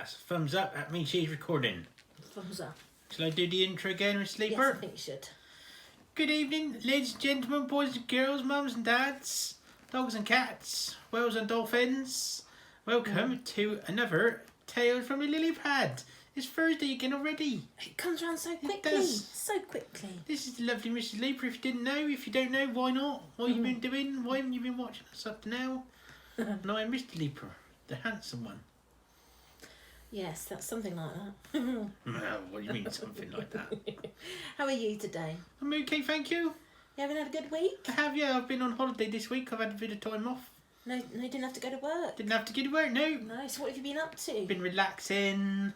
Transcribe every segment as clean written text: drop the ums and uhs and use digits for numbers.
That's a thumbs up. That means she's recording. Thumbs up. Shall I do the intro again, Miss Sleeper? Yes, I think you should. Good evening, ladies and gentlemen, boys and girls, mums and dads, dogs and cats, whales and dolphins. Welcome to another Tales from the Lily Pad. It's Thursday again already. It comes around so quickly. It does. So quickly. This is the lovely Mrs. Sleeper. If you didn't know, if you don't know, why not? What have you been doing? Why haven't you been watching us up to now? And I'm Mr. Sleeper, the handsome one. Yes, that's something like that. What do you mean, something like that? How are you today? I'm okay, thank you. You having had a good week? I have, yeah. I've been on holiday this week. I've had a bit of time off. No, you didn't have to go to work. Didn't have to go to work, no. No, so what have you been up to? Been relaxing,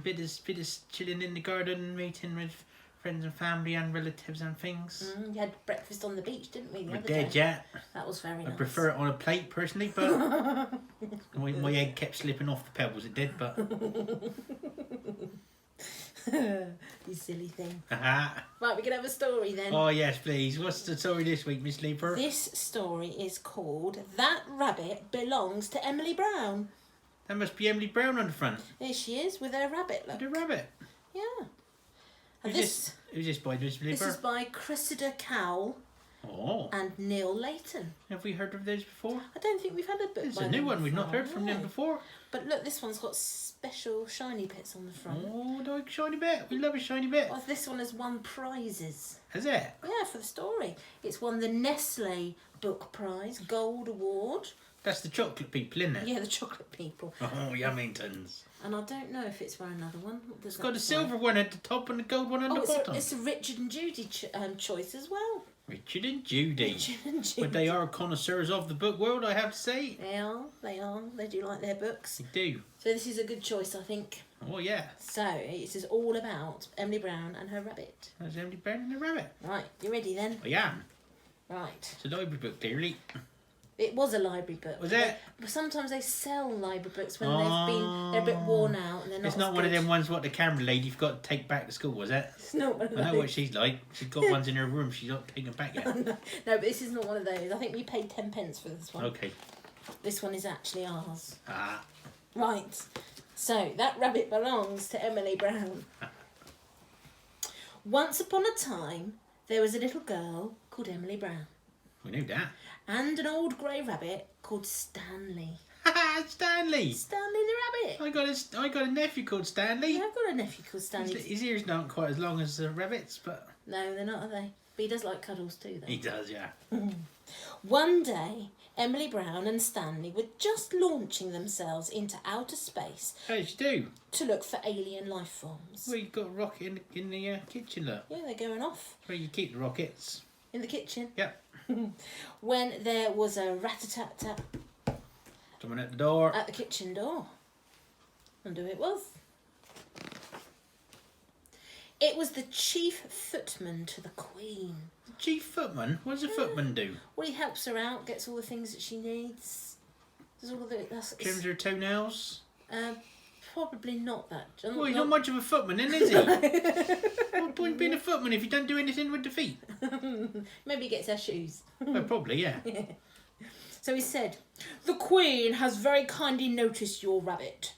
bit of chilling in the garden, meeting with friends and family and relatives and things. You had breakfast on the beach, didn't we? We did, yeah. That was very nice. I prefer it on a plate personally, but my egg kept slipping off the pebbles. It did, but You silly thing. Right, We can have a story then. oh yes, please. What's the story this week, Miss Sleeper? This story is called That Rabbit Belongs to Emily Brown. That must be Emily Brown on the front. There she is with her rabbit, look. The rabbit. Yeah. And Who's this by, Miss Sleeper? This is by Cressida Cowell Oh, and Neil Layton. have we heard of those before? I don't think we've had a book It's by a new them one. We've not before, heard from them no. before. But look, this one's got special shiny bits on the front. Oh, like shiny bit. We love a shiny bit. Well, this one has won prizes. Has it? Yeah, for the story. It's won the Nestle Book Prize Gold Award. That's the chocolate people, isn't it? Yeah, the chocolate people. Oh, Yummingtons. And I don't know if it's for another one. What does It's that got a say? silver one at the top and a gold one on the bottom. It's a Richard and Judy choice as well. Richard and Judy. Richard and Judy. But they are connoisseurs of the book world, I have to say. They are. They do like their books. They do. So this is a good choice, I think. Oh, yeah. So it is all about Emily Brown and her rabbit. There's Emily Brown and the rabbit. Right, you ready then? I am. Right. It's a library book, clearly. It was a library book. Was it? But sometimes they sell library books when they're a bit worn out and they're not. It's not as one of good. them ones what the camera lady you've got to take back to school, was it? It's not one of I know those. what she's like. She's got ones in her room she's not taken back yet. No, but this is not one of those. I think we paid 10 pence for this one. Okay. This one is actually ours. Ah. Right. So that rabbit belongs to Emily Brown. Once upon a time, there was a little girl called Emily Brown. We knew that. And an old grey rabbit called Stanley. Ha Stanley! Stanley the rabbit. I got a nephew called Stanley. Yeah, I've got a nephew called Stanley. His ears aren't quite as long as the rabbit's, but No, they're not, are they? But he does like cuddles too, though. he does, yeah. One day, Emily Brown and Stanley were just launching themselves into outer space How did you do? to look for alien life forms. Well, you got a rocket in the kitchen, look. Yeah, they're going off Where you keep the rockets. in the kitchen. Yep. When there was a rat-a-tat-tat Someone at the door. at the kitchen door. And who it was? It was the chief footman to the Queen. The chief footman? What does a footman do? Well, he helps her out, gets all the things that she needs. Does all the Trims her toenails? probably not that. Well, he's not much of a footman, then, is he? What point being a footman if you don't do anything with the feet? Maybe he gets her shoes. Well, probably, yeah. So he said, "The Queen has very kindly noticed your rabbit.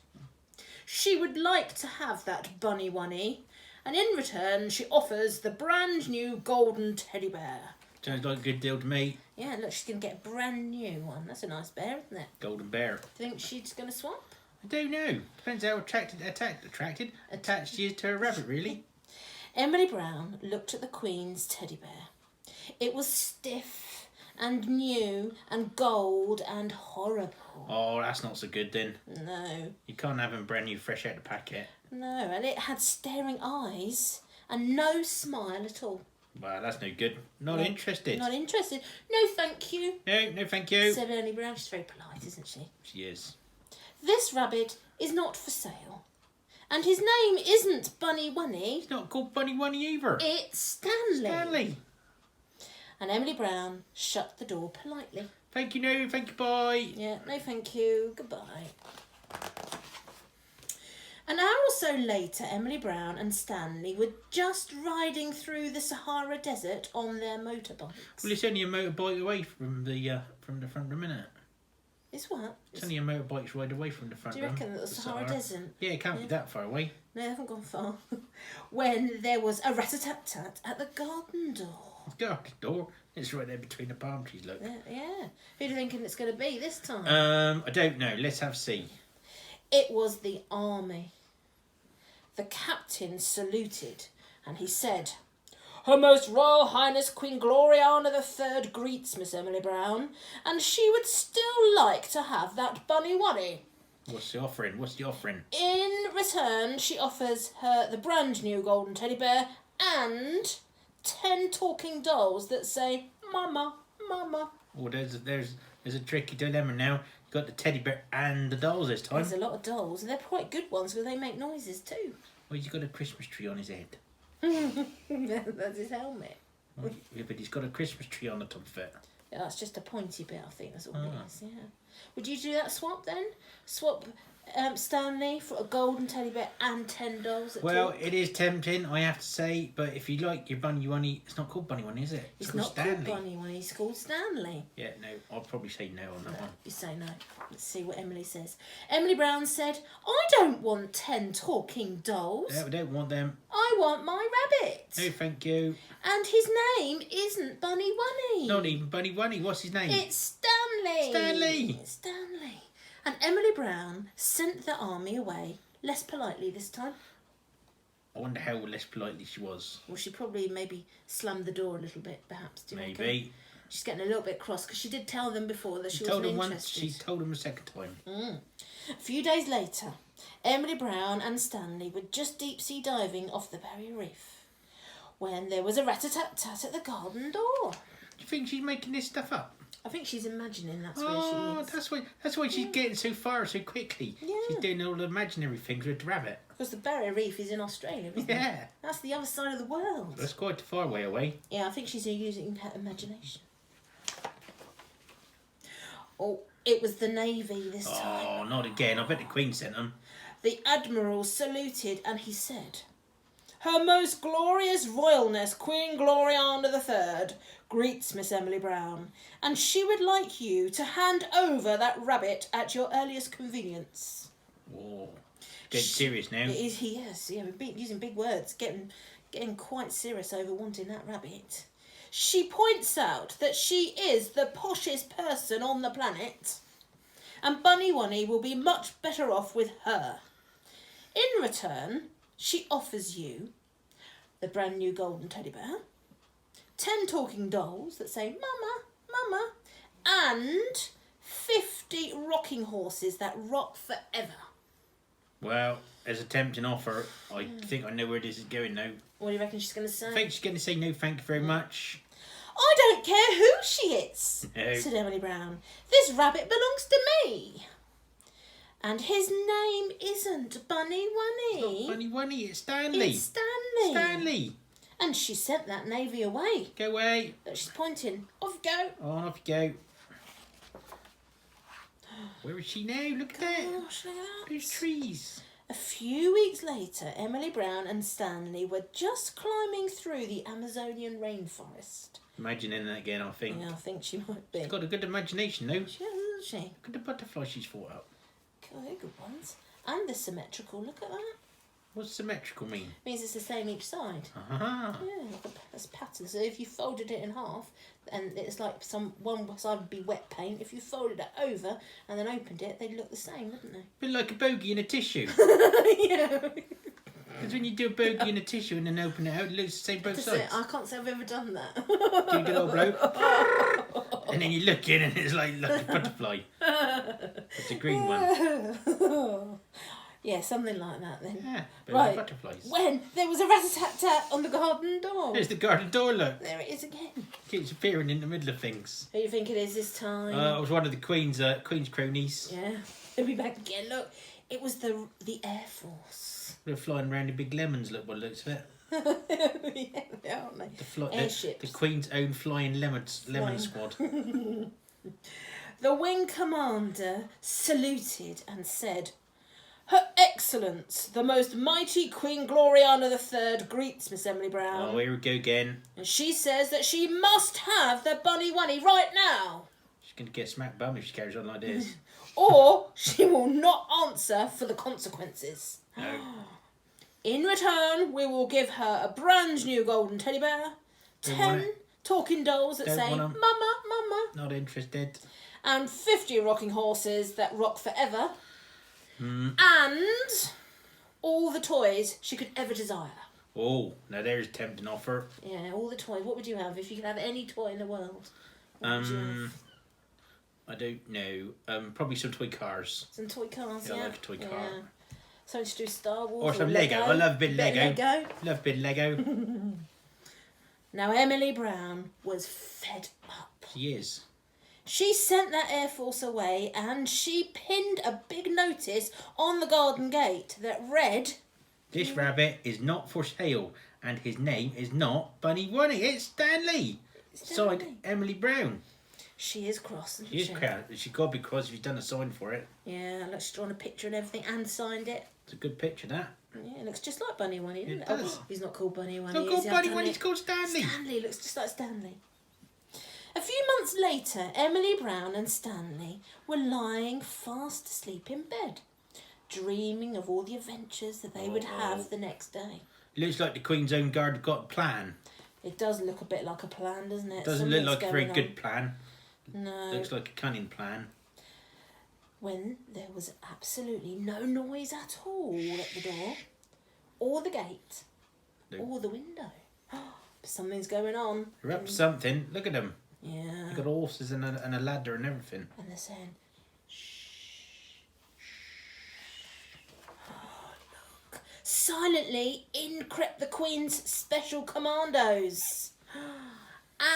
She would like to have that Bunnywunny, and in return she offers the brand new golden teddy bear." Sounds like a good deal to me. Yeah, look, she's going to get a brand new one. That's a nice bear, isn't it? Golden bear. Do you think she's going to swap? I don't know. Depends how attached she is to a rabbit, really. Emily Brown looked at the Queen's teddy bear. It was stiff and new and gold and horrible. Oh, that's not so good then. No, You can't have them brand new fresh out the packet. no, and it had staring eyes and no smile at all. Well, that's no good. Not No, interested. Not interested. No, thank you. No, thank you. Said Emily Brown. She's very polite, isn't she? She is. This rabbit is not for sale. And his name isn't Bunnywunny. It's not called Bunnywunny either. It's Stanley. Stanley. And Emily Brown shut the door politely. Thank you, no, thank you, bye. Yeah, no thank you. Goodbye. An hour or so later, Emily Brown and Stanley were just riding through the Sahara Desert on their motorbikes. Well, it's only a motorbike away from the front room, isn't it? It's what? It's only a motorbike's ride away from the front. Do you reckon that the Sahara Desert? Yeah, it can't be that far away. No, they haven't gone far. When there was a rat-a-tat-tat at the garden door. Garden door. It's right there between the palm trees, look. Yeah. Who do you think it's going to be this time? I don't know. Let's have a see. It was the army. The captain saluted and he said, Her Most Royal Highness Queen Gloriana III greets Miss Emily Brown, and she would still like to have that Bunnywunny. What's the offering? In return, she offers her the brand new golden teddy bear and 10 talking dolls that say, Mama, Mama. Oh, there's a tricky dilemma now. You've got the teddy bear and the dolls this time. There's a lot of dolls, and they're quite good ones because they make noises too. Well, he's got a Christmas tree on his head. That's his helmet. Well, yeah, but he's got a Christmas tree on the top of it. Yeah, that's just a pointy bit, I think. That's all it is, yeah. Would you do that swap then? Swap Stanley for a golden teddy bear and 10 dolls? Well, it is tempting, I have to say, but if you like your Bunnywunny, it's not called Bunnywunny, is it? It's called not Stanley. called Bunnywunny, it's called Stanley. Yeah, no, I'll probably say no on that one. You say no. Let's see what Emily says. Emily Brown said, I don't want 10 talking dolls. Yeah, we don't want them. I want my rabbit. No, thank you. And his name isn't Bunnywunny. Not even Bunnywunny. What's his name? It's Stanley. Stanley. It's Stanley. And Emily Brown sent the army away, less politely this time. I wonder how less politely she was. Well, she probably maybe slammed the door a little bit, perhaps. Do you reckon? Maybe. She's getting a little bit cross because she did tell them before that she told wasn't him once. interested. She told him a second time. A few days later, Emily Brown and Stanley were just deep sea diving off the Barrier Reef when there was a rat-a-tat-tat at the garden door. Do you think she's making this stuff up? I think she's imagining that's where she is. That's why she's getting so far so quickly. Yeah. She's doing all the imaginary things with the rabbit. Because the Barrier Reef is in Australia, isn't it? Yeah. That's the other side of the world. That's quite a far way away. Yeah, I think she's using her imagination. Oh, it was the Navy this time. Oh, not again. I bet the Queen sent them. The Admiral saluted and he said, Her Most Glorious Royalness Queen Gloriana III greets Miss Emily Brown, and she would like you to hand over that rabbit at your earliest convenience. Oh, getting serious now. He is, yeah, using big words, getting quite serious over wanting that rabbit. She points out that she is the poshest person on the planet, and Bunnywunny will be much better off with her. In return, she offers you the brand new golden teddy bear, 10 talking dolls that say Mama, Mama, and 50 rocking horses that rock forever. Well, as a tempting offer, I think I know where this is going now. What do you reckon she's going to say? I think she's going to say no, thank you very much. I don't care who she is, No. said Emily Brown. This rabbit belongs to me. And his name isn't Bunnywunny. It's not Bunnywunny, it's Stanley. It's Stanley. Stanley. And she sent that navy away. Go away. Look, she's pointing. Off you go. On off you go. Where is she now? Look at that. Gosh, look at that. Those trees. A few weeks later, Emily Brown and Stanley were just climbing through the Amazonian rainforest. Imagining that again, I think. Yeah, I think she might be. She's got a good imagination, though. She has, hasn't she? Look at the butterfly she's thought up. God, they're good ones. And the symmetrical. Look at that. What's symmetrical mean? Means it's the same each side. Ah. Yeah, like a pattern. So if you folded it in half, and it's like one side would be wet paint. If you folded it over and then opened it, they'd look the same, wouldn't they? Bit like a bogey in a tissue. Yeah. Because when you do a bogey in a tissue and then open it out, it looks the same both sides. I can't say I've ever done that. Do a good old bloke. And then you look in and it's like a butterfly. It's a green one. Yeah, something like that then. Yeah, but Right. butterflies. When there was a rat-a-tat-tat on the garden door. There's the garden door, look. There it is again. Keeps appearing in the middle of things. Who do you think it is this time? It was one of the Queen's cronies. Yeah. He'll be back again. Look, it was the Air Force. They're flying around in big lemons, look by the looks of it. Yeah, they are, aren't they? Airships. The Queen's own flying lemon squad. The wing commander saluted and said, Her Excellence, the most mighty Queen Gloriana III greets Miss Emily Brown. Oh, here we go again. And she says that she must have the Bunnywunny right now. She's going to get smacked bum if she carries on like this. or she will not answer for the consequences. No. In return, we will give her a brand new golden teddy bear, Don't want 10 it. talking dolls that Don't say, want 'em. Mama, Mama, Not interested. and 50 rocking horses that rock forever, Mm. and all the toys she could ever desire. Oh, now there's a tempting offer. Yeah, all the toys. What would you have if you could have any toy in the world? What would you have? I don't know. Probably some toy cars. Some toy cars, Yeah, yeah. I like a toy car. Yeah. Something to do with Star Wars. Or some Lego. I love a bit of Lego. Lego. Love a bit of Lego. Now, Emily Brown was fed up. She is. She sent that Air Force away and she pinned a big notice on the garden gate that read, This rabbit is not for sale, and his name is not Bunnywunny. It's Stanley. Stanley. Signed Emily Brown. She is cross, isn't She is proud. She got to be cross if she's done a sign for it. Yeah, look, she's drawn a picture and everything and signed it. It's a good picture, that. Yeah, it looks just like Bunnywunny, doesn't it? It does. Oh, he's not called Bunnywunny. It's not is called he? I've done Bunnywunny, it. it's called Stanley. Stanley looks just like Stanley. A few months later, Emily Brown and Stanley were lying fast asleep in bed, dreaming of all the adventures that they would have the next day. Looks like the Queen's Own Guard have got a plan. It does look a bit like a plan, doesn't it? Doesn't Something's look like a very going good on. plan. No. Looks like a cunning plan. When there was absolutely no noise at all at the door, or the gate, No. or the window. Something's going on. They're up to something. Look at them. Yeah. They've got horses and a ladder and everything. And they're saying, shh. Oh, look. Silently in crept the Queen's special commandos.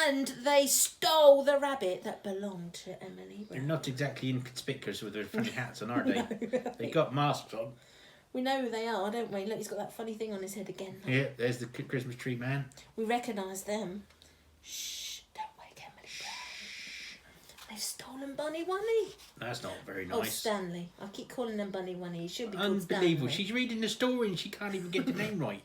And they stole the rabbit that belonged to Emily They're Brown. not exactly inconspicuous with their funny hats on, are they? No. They got masks on. We know who they are, don't we? Look, he's got that funny thing on his head again. Yeah, there's the Christmas tree man. We recognise them. Shh, don't wake Emily Brown. They've stolen Bunnywunny. That's not very Oh, nice. Stanley. I keep calling them Bunnywunny. He should be called Unbelievable. Stanley. She's reading the story and she can't even get the name right.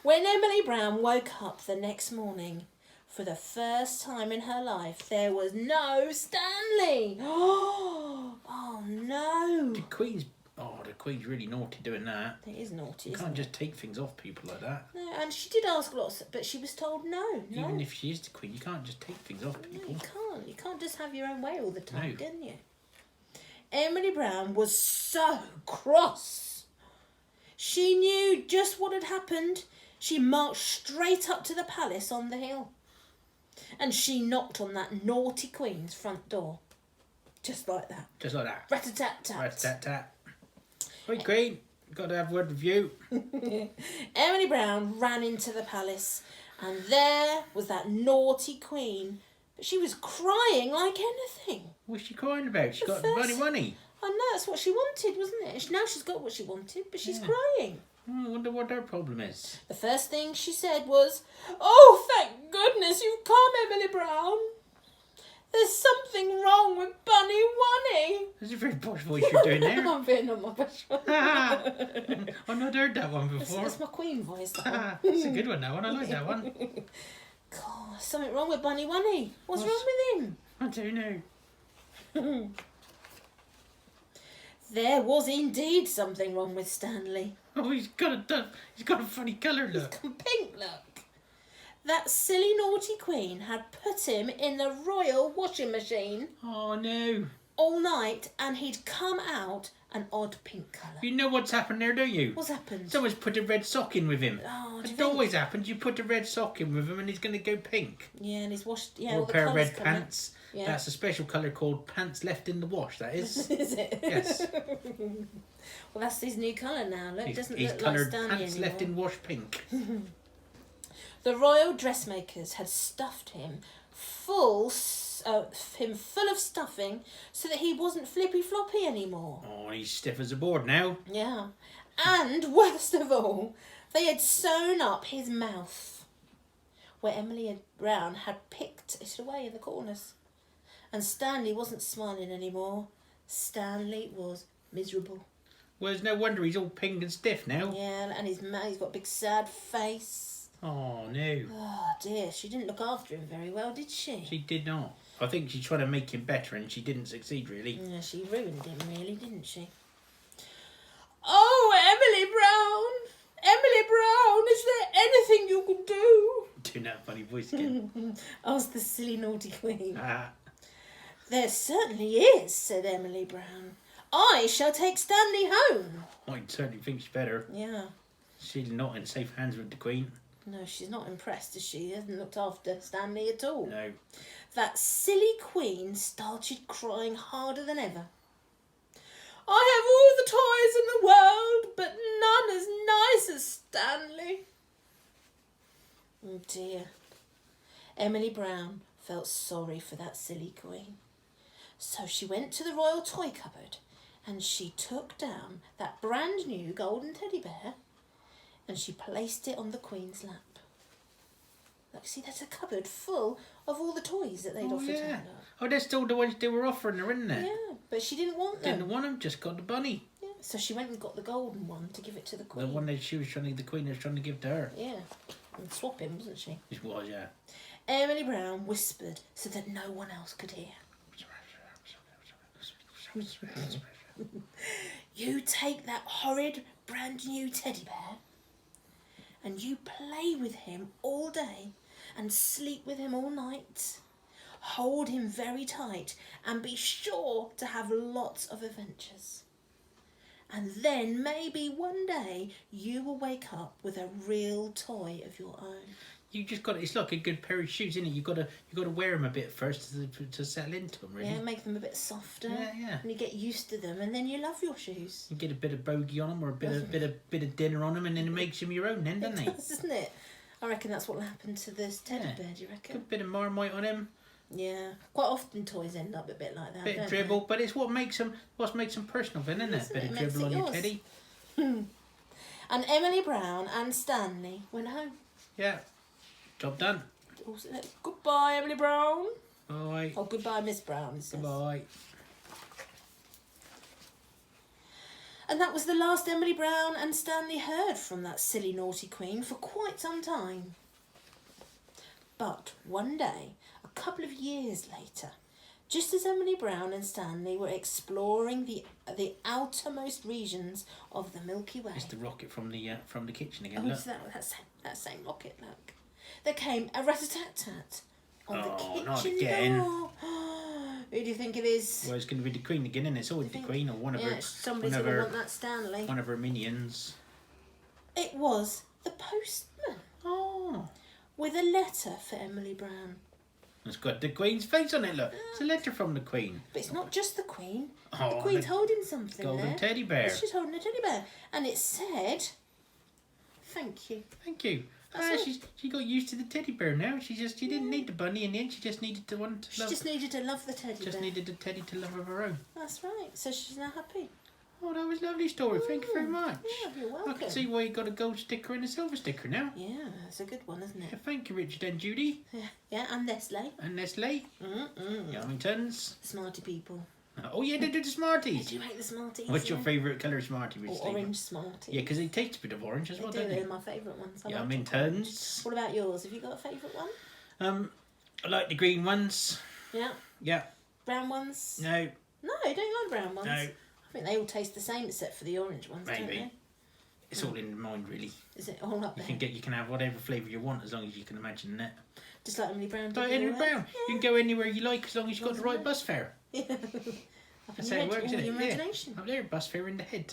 When Emily Brown woke up the next morning, for the first time in her life, there was no Stanley. Oh no. The Queen's really naughty doing that. It is naughty, You isn't can't it? just take things off people like that. No, and she did ask lots, but she was told no. Even if she is the Queen, you can't just take things off No, people. you can't. You can't just have your own way all the time, No. can you? Emily Brown was so cross. She knew just what had happened. She marched straight up to the palace on the hill. And she knocked on that naughty Queen's front door. Just like that. Just like that. Rat-a-tat-tat. Rat-tat-tat. Right, Queen. Got to have a word with you. Emily Brown ran into the palace, and there was that naughty Queen. But she was crying like anything. What's she crying about? She The got first- Bunnywunny. I know, that's what she wanted, wasn't it? Now she's got what she wanted, but she's Yeah. crying. I wonder what her problem is. The first thing she said was, "Oh, thank goodness you've come, Emily Brown. There's something wrong with Bunnywunny." That's a very posh voice you're doing there. I'm being on my best one. I've not heard that one before. That's my Queen voice, that one. It's a good one, that one. I like that one. God, there's something wrong with Bunnywunny. What's What's- wrong with him? I don't know. There was indeed something wrong with Stanley. Oh, he's got a funny colour look. Pink look. That silly naughty Queen had put him in the royal washing machine Oh no. all night, and he'd come out an odd pink colour. You know what's happened there, don't you? What's happened? Someone's put a red sock in with him. Oh, do you It think? always happens. You put a red sock in with him and he's going to go pink. Yeah, and he's washed. Yeah, Or all a the pair of colours red come out. pants. Yeah. That's a special colour called pants left in the wash, that is. Is it? Yes. Well, that's his new colour now. Look, it doesn't He's look like coloured Stanley pants anymore. left in wash pink. The royal dressmakers had stuffed him full of stuffing so that he wasn't flippy floppy anymore. Oh, he's stiff as a board now. Yeah. And worst of all, they had sewn up his mouth where Emily Brown had picked it away in the corners. And Stanley wasn't smiling anymore. Stanley was miserable. Well, it's no wonder he's all pink and stiff now. Yeah, and he's got a big sad face. Oh, no. Oh dear, she didn't look after him very well, did she? She did not. I think she's trying to make him better, and she didn't succeed really. Yeah, she ruined him, really, didn't she? Oh, Emily Brown! Emily Brown, is there anything you can do? Doing that funny voice again. Asked the silly naughty queen. Ah, There certainly is, said Emily Brown. I shall take Stanley home. I certainly think she's better. Yeah. She's not in safe hands with the Queen. No, she's not impressed, is she? She hasn't looked after Stanley at all. No. That silly queen started crying harder than ever. I have all the toys in the world, but none as nice as Stanley. Oh dear. Emily Brown felt sorry for that silly queen. So she went to the royal toy cupboard and she took down that brand new golden teddy bear and she placed it on the queen's lap. Look, see, there's a cupboard full of all the toys that they'd offered her. Oh, they're still the ones they were offering her, isn't it? Yeah, but she didn't want them. Didn't want them, just got the bunny. Yeah, so she went and got the golden one to give it to the queen. The one that the Queen was trying to give to her. Yeah, and swap him, wasn't she? It was, yeah. Emily Brown whispered so that no one else could hear. You take that horrid brand new teddy bear and you play with him all day and sleep with him all night. Hold him very tight and be sure to have lots of adventures. And then maybe one day you will wake up with a real toy of your own. You just got it's like a good pair of shoes, isn't it? You got to wear them a bit first to settle into them, really. Yeah, make them a bit softer. Yeah. And you get used to them, and then you love your shoes. You get a bit of bogey on them, or a bit of dinner on them, and then it makes them your own, then, doesn't it? Doesn't it? I reckon that's what will happen to this teddy bear. Do you reckon? Good bit of Marmite on him. Yeah, quite often toys end up a bit like that. Bit of dribble, but it's what makes them personal, then, isn't it? Bit of dribble on your teddy. And Emily Brown and Stanley went home. Yeah. Job done. Goodbye, Emily Brown. Bye. Oh, goodbye, Miss Brown. It says. Goodbye. And that was the last Emily Brown and Stanley heard from that silly naughty queen for quite some time. But one day, a couple of years later, just as Emily Brown and Stanley were exploring the outermost regions of the Milky Way. It's the rocket from the kitchen again. Oh, look. it's that same rocket, look. There came a rat-a-tat-tat on the kitchen not again. door. Who do you think it is? Well, it's going to be the Queen again, and it's always the Queen or one of her. Somebody's going to want that Stanley. One of her minions. It was the postman. Oh. With a letter for Emily Brown. It's got the Queen's face on it, look. It's a letter from the Queen. But it's not just the Queen. Oh, the Queen's holding something golden there. teddy bear. She's holding a teddy bear. And it said, thank you. Thank you. She got used to the teddy bear now. She didn't need the bunny in the end. She just needed to love. She just needed to love the teddy bear. Just needed the teddy to love of her own. That's right. So she's now happy. Oh, that was a lovely story. Thank you very much. Yeah, you're welcome. I can see why you got a gold sticker and a silver sticker now. Yeah, that's a good one, isn't it? Yeah, thank you, Richard and Judy. Yeah, and Nestle. And Nestle. Yarmingtons. Smarty people. Oh, yeah, they do the Smarties. They do make the Smarties. What's your favourite colour Smartie, Richard? Or orange Smarties. Yeah, because they taste a bit of orange as well, don't they? They're my favourite ones. Yarmingtons. What about yours? Have you got a favourite one? I like the green ones. Yeah. Yeah. Brown ones? No. No, you don't like brown ones? No. I think they all taste the same except for the orange ones, don't Maybe. they? It's all in the mind, really. Is it all up there? You can have whatever flavour you want as long as you can imagine that. Just like Emily Brown did. Like Emily Brown. Yeah. You can go anywhere you like as long as you've got the right bus fare. Yeah. That's how it works, isn't it? Your imagination. Yeah. Up there, bus fare in the head.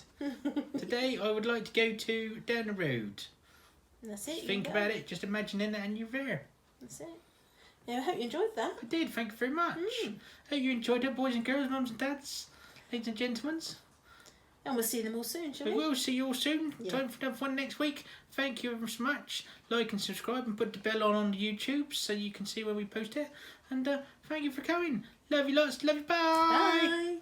Today, I would like to go to down the road. And that's it. Think about it, just imagining it and you're there. That's it. Yeah, I hope you enjoyed that. I did, thank you very much. Hope you enjoyed it, boys and girls, mums and dads, ladies and gentlemen. And we'll see them all soon, shall We we? will see you all soon. Yeah. Time for another one next week. Thank you ever so much. Like and subscribe and put the bell on the YouTube so you can see when we post it. And thank you for coming. Love you lots. Love you. Bye. Bye.